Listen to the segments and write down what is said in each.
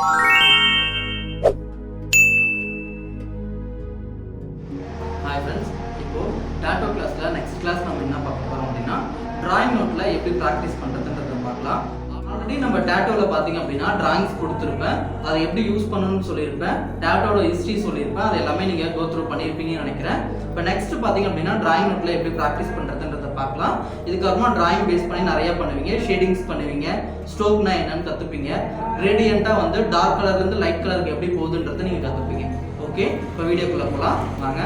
Hi friends, இப்போ டாட்டோ கிளாஸில் next class நம்ம என்ன பார்க்க போகிறோம் அப்படின்னா டிராயிங் நோட்டில் எப்படி ப்ராக்டிஸ் பண்ணுறதுன்றதை பார்க்கலாம். ஆல்ரெடி நம்ம டேட்டோவில் பார்த்தீங்க அப்படின்னா டிராயிங்ஸ் கொடுத்துருப்பேன், அதை எப்படி யூஸ் பண்ணணும்னு சொல்லியிருப்பேன், டேட்டோட ஹிஸ்ட்ரி சொல்லியிருப்பேன், அது எல்லாமே நீங்கள் கோ த்ரூ பண்ணியிருப்பீங்கன்னு நினைக்கிறேன். இப்போ நெக்ஸ்ட் பார்த்தீங்க அப்படின்னா டிராயிங் நோட்டில் எப்படி ப்ராக்டிஸ் பண்ணுறதுன்றதை பார்க்கலாம். இதுக்கப்புறமா டிராயிங் பேஸ் பண்ணி நிறைய பண்ணுவீங்க, ஷேடிங்ஸ் பண்ணுவீங்க, ஸ்ட்ரோக்னா என்னன்னு கற்றுப்பீங்க, கிரேடியண்ட்டாக வந்து டார்க் கலர்லேருந்து லைட் கலருக்கு எப்படி போகுதுன்றதை நீங்கள் கற்றுப்பீங்க. ஓகே, இப்போ வீடியோக்குள்ளே போகலாம் வாங்க.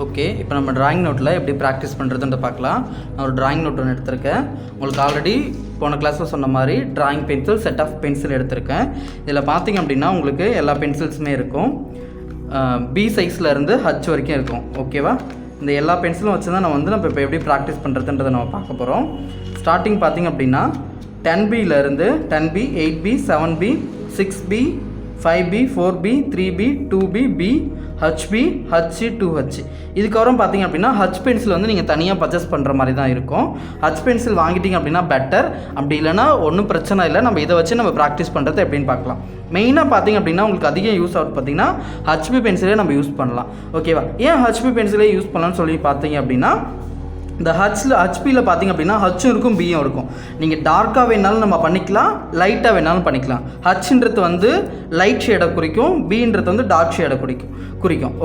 ஓகே, இப்போ நம்ம டிராயிங் நோட்டில் எப்படி ப்ராக்டிஸ் பண்ணுறதுன்ற பார்க்கலாம். நான் ஒரு டிராயிங் நோட் ஒன்று எடுத்திருக்கேன். உங்களுக்கு ஆல்ரெடி போன கிளாஸில் சொன்ன மாதிரி drawing pencil, set of pencil எடுத்திருக்கேன். இதில் பார்த்திங்க அப்படின்னா உங்களுக்கு எல்லா பென்சில்ஸுமே இருக்கும். பி சைஸ்லேருந்து ஹச் வரைக்கும் இருக்கும். ஓகேவா, இந்த எல்லா பென்சிலும் வச்சு தான் நம்ம இப்போ எப்படி ப்ராக்டிஸ் பண்ணுறதுன்றதை நம்ம பார்க்க போகிறோம். ஸ்டார்டிங் பார்த்திங்க அப்படின்னா 10Bலேருந்து 10B, 8B, 7B, 6B, 5B, 4B, 3B, 2B, B, HB, H, 2H. இதுக்கப்புறம் பார்த்தீங்க அப்படின்னா ஹச் பென்சில் வந்து நீங்கள் தனியாக பர்ச்சேஸ் பண்ணுற மாதிரி தான் இருக்கும். ஹச் பென்சில் வாங்கிட்டீங்க அப்படின்னா பெட்டர். அப்படி இல்லைனா ஒன்றும் பிரச்சனை இல்லை, நம்ம இதை வச்சு நம்ம ப்ராக்டிஸ் பண்ணுறது எப்படின்னு பார்க்கலாம். மெயினாக பார்த்தீங்க அப்படின்னா உங்களுக்கு அதிகம் யூஸ் ஆகுது பார்த்தீங்கன்னா ஹச்பி பென்சிலே நம்ம யூஸ் பண்ணலாம். ஓகேவா, ஏன் ஹச்பி பென்சிலே யூஸ் பண்ணலாம்னு சொல்லி பார்த்தீங்க அப்படின்னா இந்த ஹச்பியில் பார்த்திங்க அப்படின்னா ஹச்சும் இருக்கும், பியும் இருக்கும். நீங்கள் டார்க்காக வேணாலும் நம்ம பண்ணிக்கலாம், லைட்டாக வேணாலும் பண்ணிக்கலாம். ஹச்ன்றது வந்து லைட் ஷேடை குறிக்கும், பின்றது வந்து டார்க் ஷேடை குறிக்கும்.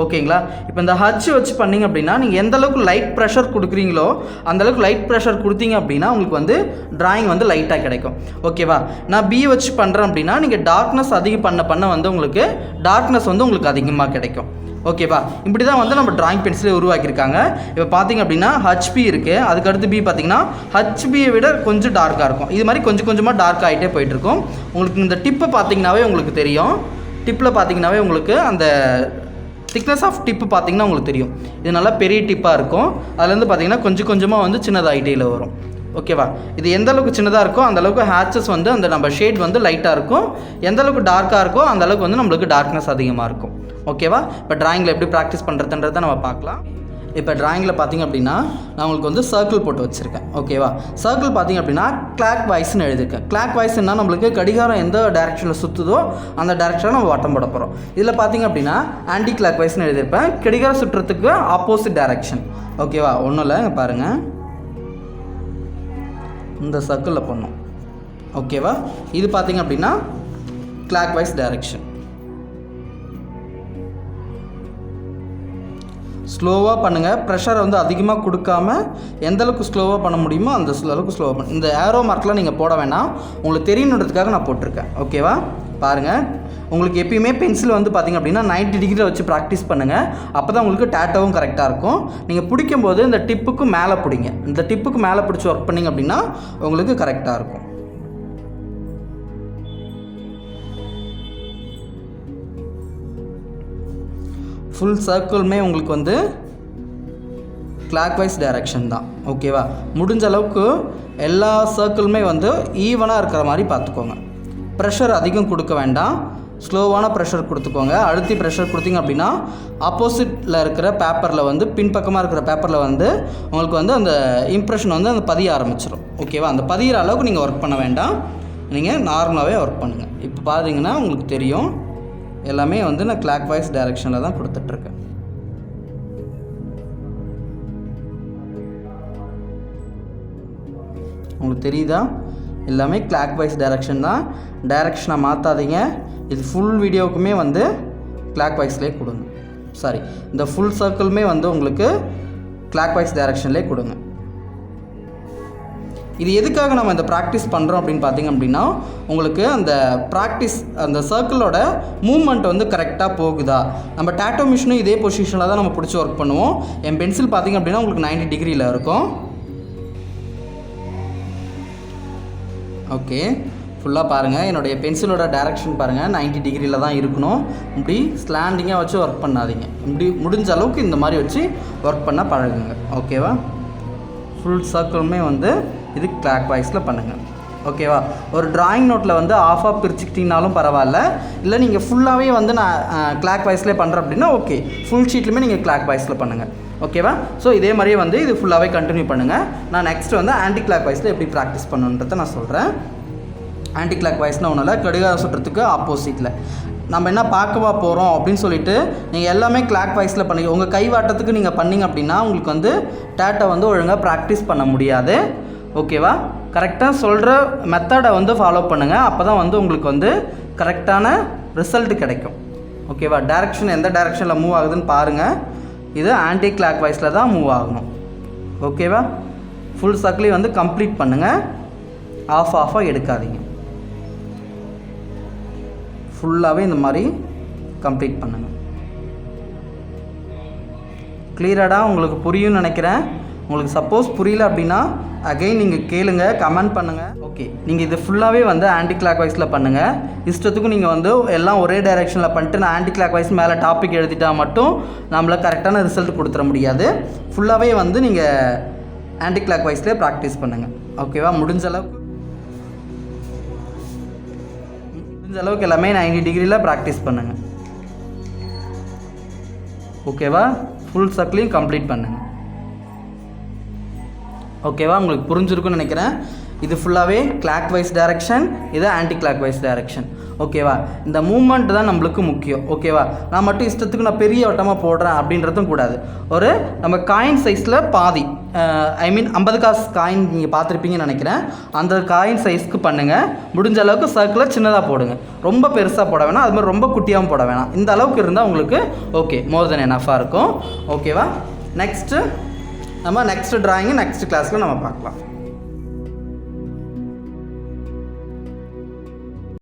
ஓகேங்களா, இப்போ இந்த ஹச் வச்சு பண்ணிங்க அப்படின்னா நீங்கள் எந்த அளவுக்கு லைட் ப்ரெஷர் கொடுக்குறீங்களோ அந்தளவுக்கு லைட் ப்ரெஷர் கொடுத்தீங்க அப்படின்னா உங்களுக்கு வந்து டிராயிங் வந்து லைட்டாக கிடைக்கும். ஓகேவா, நான் பி வச்சு பண்ணுறேன் அப்படின்னா நீங்கள் டார்க்னஸ் அதிகம் பண்ண வந்து உங்களுக்கு டார்க்னஸ் வந்து உங்களுக்கு அதிகமாக கிடைக்கும். ஓகேவா, இப்படி தான் வந்து நம்ம டிராயிங் பென்சிலே உருவாக்கியிருக்காங்க. இப்போ பார்த்திங்க அப்படின்னா ஹச்பி இருக்குது, அதுக்கடுத்து பி பார்த்திங்கன்னா ஹச்பியை விட கொஞ்சம் டார்க்காக இருக்கும். இது மாதிரி கொஞ்சம் கொஞ்சமாக டார்க் ஆகிட்டே போயிட்டுருக்கும். உங்களுக்கு இந்த டிப்பை பார்த்திங்கனாவே உங்களுக்கு தெரியும். டிப்பில் பார்த்திங்கனாவே உங்களுக்கு அந்த திக்னஸ் ஆஃப் டிப்பு பார்த்திங்கன்னா உங்களுக்கு தெரியும். இது நல்லா பெரிய டிப்பாக இருக்கும். அதுலேருந்து பார்த்திங்கன்னா கொஞ்சம் கொஞ்சமாக வந்து சின்னதாகிட்டே வரும். ஓகேவா, இது எந்த அளவுக்கு சின்னதாக இருக்கோ அந்தளவுக்கு ஹேச்சஸ் வந்து அந்த நம்ம ஷேட் வந்து லைட்டாக இருக்கும். எந்த அளவுக்கு டார்க்காக இருக்கோ அந்தளவுக்கு வந்து நம்மளுக்கு டார்க்னஸ் அதிகமாக இருக்கும். ஓகேவா, இப்போ டிராயிங்கில் எப்படி ப்ராக்டிஸ் பண்ணுறதுன்றதை நம்ம பார்க்கலாம். இப்போ டிராயிங்கில் பார்த்திங்க அப்படின்னா நான் உங்களுக்கு வந்து சர்க்கிள் போட்டு வச்சுருக்கேன். ஓகேவா, சர்க்கிள் பார்த்திங்க அப்படின்னா கிளாக் வைஸ்ன்னு எழுதியிருக்கேன். கிளாக் வைஸ்ன்னா நம்மளுக்கு கடிகாரம் எந்த டேரெக்ஷனில் சுற்றுதோ அந்த டேரெக்ஷனில் நம்ம வட்டம் போட போகிறோம். இதில் பார்த்திங்க அப்படின்னா ஆன்டி கிளாக் வைஸ்ன்னு எழுதியிருப்பேன், கடிகாரம் சுற்றுறதுக்கு ஆப்போசிட் டேரெக்ஷன். ஓகேவா, ஒன்றும் இல்லை, பாருங்கள், இந்த சர்க்கிளில் பண்ணோம். ஓகேவா, இது பார்த்திங்க அப்படின்னா கிளாக் வைஸ் டைரக்ஷன். ஸ்லோவாக பண்ணுங்கள், ப்ரெஷரை வந்து அதிகமாக கொடுக்காம எந்தளவுக்கு ஸ்லோவாக பண்ண முடியுமோ அந்த அளவுக்கு ஸ்லோவாக பண்ணு. இந்த ஏரோ மார்க்லாம் நீங்கள் போட வேணாம், உங்களுக்கு தெரியணுன்றதுக்காக நான் போட்டிருக்கேன். ஓகேவா, பாருங்கள், உங்களுக்கு எப்பயுமே பென்சில் வந்து பார்த்திங்க அப்படின்னா 90 டிகிரியில் வச்சு ப்ராக்டிஸ் பண்ணுங்கள். அப்போ தான் உங்களுக்கு டேட்டோவும் கரெக்டாக இருக்கும். நீங்கள் பிடிக்கும்போது இந்த டிப்புக்கு மேலே பிடிங்க. இந்த டிப்புக்கு மேலே பிடிச்சி ஒர்க் பண்ணிங்க அப்படின்னா உங்களுக்கு கரெக்டாக இருக்கும். ஃபுல் சர்க்கிளுமே உங்களுக்கு வந்து கிளாக் வைஸ் டைரக்ஷன் தான். ஓகேவா, முடிஞ்ச அளவுக்கு எல்லா சர்க்கிளுமே வந்து ஈவனாக இருக்கிற மாதிரி பார்த்துக்கோங்க. ப்ரெஷர் அதிகம் கொடுக்க வேண்டாம், ஸ்லோவான ப்ரெஷர் கொடுத்துக்கோங்க. அழுத்தி ப்ரெஷர் கொடுத்தீங்க அப்படின்னா ஆப்போசிட்டில் இருக்கிற பேப்பரில் வந்து பின்பக்கமாக இருக்கிற பேப்பரில் வந்து உங்களுக்கு வந்து அந்த இம்ப்ரெஷன் வந்து அந்த பதிய ஆரம்பிச்சிடும். ஓகேவா, அந்த பதிகிற அளவுக்கு நீங்கள் ஒர்க் பண்ண வேண்டாம், நீங்கள் நார்மலாகவே ஒர்க் பண்ணுங்கள். இப்போ பார்த்தீங்கன்னா உங்களுக்கு தெரியும், எல்லாமே வந்து நான் கிளாக் வைஸ் டைரக்ஷனில் தான் கொடுத்துட்ருக்கேன். உங்களுக்கு தெரியுதா, எல்லாமே கிளாக் வைஸ் டைரக்ஷன் தான். டைரக்ஷனை மாற்றாதீங்க. இது ஃபுல் வீடியோவுக்குமே வந்து கிளாக் வைஸ்லேயே கொடுங்க. சாரி, இந்த ஃபுல் சர்க்கிளுமே வந்து உங்களுக்கு கிளாக் வைஸ் டைரக்ஷன்லேயே கொடுங்க. இது எதுக்காக நம்ம இந்த ப்ராக்டிஸ் பண்ணுறோம் அப்படின்னு பார்த்திங்க அப்படின்னா உங்களுக்கு அந்த ப்ராக்டிஸ் அந்த சர்க்கிளோட மூவ்மெண்ட் வந்து கரெக்டாக போகுதா. நம்ம டேட்டோ மிஷினும் இதே பொசிஷனில் தான் நம்ம பிடிச்சி ஒர்க் பண்ணுவோம். என் பென்சில் பார்த்திங்க அப்படின்னா உங்களுக்கு 90 டிகிரியில் இருக்கும். ஓகே, ஃபுல்லாக பாருங்கள், என்னுடைய பென்சிலோட டைரக்ஷன் பாருங்கள் 90 டிகிரியில் தான் இருக்கணும். இப்படி ஸ்லாண்டிங்காக வச்சு ஒர்க் பண்ணாதீங்க. இப்படி முடிஞ்ச அளவுக்கு இந்த மாதிரி வச்சு ஒர்க் பண்ண பழகுங்க. ஓகேவா, ஃபுல் சர்க்கிளுமே வந்து இது கிளாக் வைஸில் பண்ணுங்கள். ஓகேவா, ஒரு டிராயிங் நோட்டில் வந்து ஆஃபாக பிரிச்சுக்கிட்டிங்கனாலும் பரவாயில்ல, இல்லை நீங்கள் ஃபுல்லாகவே வந்து நான் கிளாக் வைஸ்லேயே பண்ணுறேன் அப்படின்னா ஓகே, ஃபுல் ஷீட்லையுமே நீங்கள் கிளாக் வைஸில் பண்ணுங்கள். ஓகேவா, ஸோ இதே மாதிரியே வந்து இது ஃபுல்லாகவே கண்டினியூ பண்ணுங்கள். நான் நெக்ஸ்ட் வந்து ஆன்டி கிளாக் வைஸில் எப்படி ப்ராக்டிஸ் பண்ணணுன்றதை நான் சொல்கிறேன். ஆன்டி கிளாக் வைஸ்னால் ஒன்றும் இல்லை, கடிகாரம் சுற்றுறதுக்கு ஆப்போசிட்டில். நம்ம என்ன பார்க்கவா போகிறோம் அப்படின்னு சொல்லிட்டு நீங்கள் எல்லாமே கிளாக் வைஸில் பண்ணி உங்கள் கைவாட்டத்துக்கு நீங்கள் பண்ணிங்க அப்படின்னா உங்களுக்கு வந்து டேட்டை வந்து ஒழுங்காக ப்ராக்டிஸ் பண்ண முடியாது. ஓகேவா? கரெக்டாக சொல்கிற மெத்தடை வந்து ஃபாலோ பண்ணுங்கள். அப்போ தான் வந்து உங்களுக்கு வந்து கரெக்டான ரிசல்ட் கிடைக்கும். ஓகேவா? டைரெக்ஷன் எந்த டைரெக்ஷனில் மூவ் ஆகுதுன்னு பாருங்கள். இது ஆன்டி கிளாக் வைஸில் தான் மூவ் ஆகணும். ஓகேவா? ஃபுல் சர்க்கிளையும் வந்து கம்ப்ளீட் பண்ணுங்கள். ஆஃபாக எடுக்காதீங்க. ஃபுல்லாகவே இந்த மாதிரி கம்ப்ளீட் பண்ணுங்கள். கிளியராக உங்களுக்கு புரியும்னு நினைக்கிறேன். உங்களுக்கு சப்போஸ் புரியல அப்படின்னா அகைன் நீங்கள் கேளுங்க, கமெண்ட் பண்ணுங்கள். ஓகே, நீங்கள் இது ஃபுல்லாகவே வந்து ஆன்டி கிளாக் வைஸில் பண்ணுங்கள். இஷ்டத்துக்கும் நீங்கள் வந்து எல்லாம் ஒரே டைரெக்ஷனில் பண்ணிட்டு நான் ஆன்டி கிளாக் வைஸ் மேலே டாபிக் எழுதிட்டால் மட்டும் நம்மளை கரெக்டான ரிசல்ட் கொடுத்துட முடியாது. ஃபுல்லாகவே வந்து நீங்கள் ஆன்டி கிளாக் வைஸ்லேயே ப்ராக்டிஸ் பண்ணுங்கள். ஓகேவா? முடிஞ்ச அளவுக்கு எல்லாமே 90 டிகிரியில் ப்ராக்டிஸ் பண்ணுங்கள். ஓகேவா? ஃபுல் சர்க்கிளையும் கம்ப்ளீட் பண்ணுங்கள். ஓகேவா? உங்களுக்கு புரிஞ்சிருக்குன்னு நினைக்கிறேன். இது ஃபுல்லாகவே கிளாக் வைஸ் டைரெக்ஷன், இது ஆன்டி கிளாக் வைஸ் டைரெக்ஷன். ஓகேவா? இந்த மூமெண்ட் தான் நம்மளுக்கு முக்கியம். ஓகேவா? நான் மட்டும் இஷ்டத்துக்கு நான் பெரிய வட்டமாக போடுறேன் அப்படின்றதும் கூடாது. ஒரு நம்ம காயின் சைஸில் பாதி, ஐ மீன் 50 காசு காயின் நீங்கள் பார்த்துருப்பீங்கன்னு நினைக்கிறேன். அந்த காயின் சைஸ்க்கு பண்ணுங்கள். முடிஞ்ச அளவுக்கு சர்க்கிளை சின்னதாக போடுங்க. ரொம்ப பெருசாக போட வேணாம், அது மாதிரி ரொம்ப குட்டியாகவும் போட வேணாம். இந்த அளவுக்கு இருந்தால் உங்களுக்கு ஓகே, மோர் தென் எனஃபாக இருக்கும். ஓகேவா? நெக்ஸ்ட்டு நம்ம நெக்ஸ்ட் டிராயிங்கு நெக்ஸ்ட் கிளாஸில் நம்ம பார்க்கலாம்.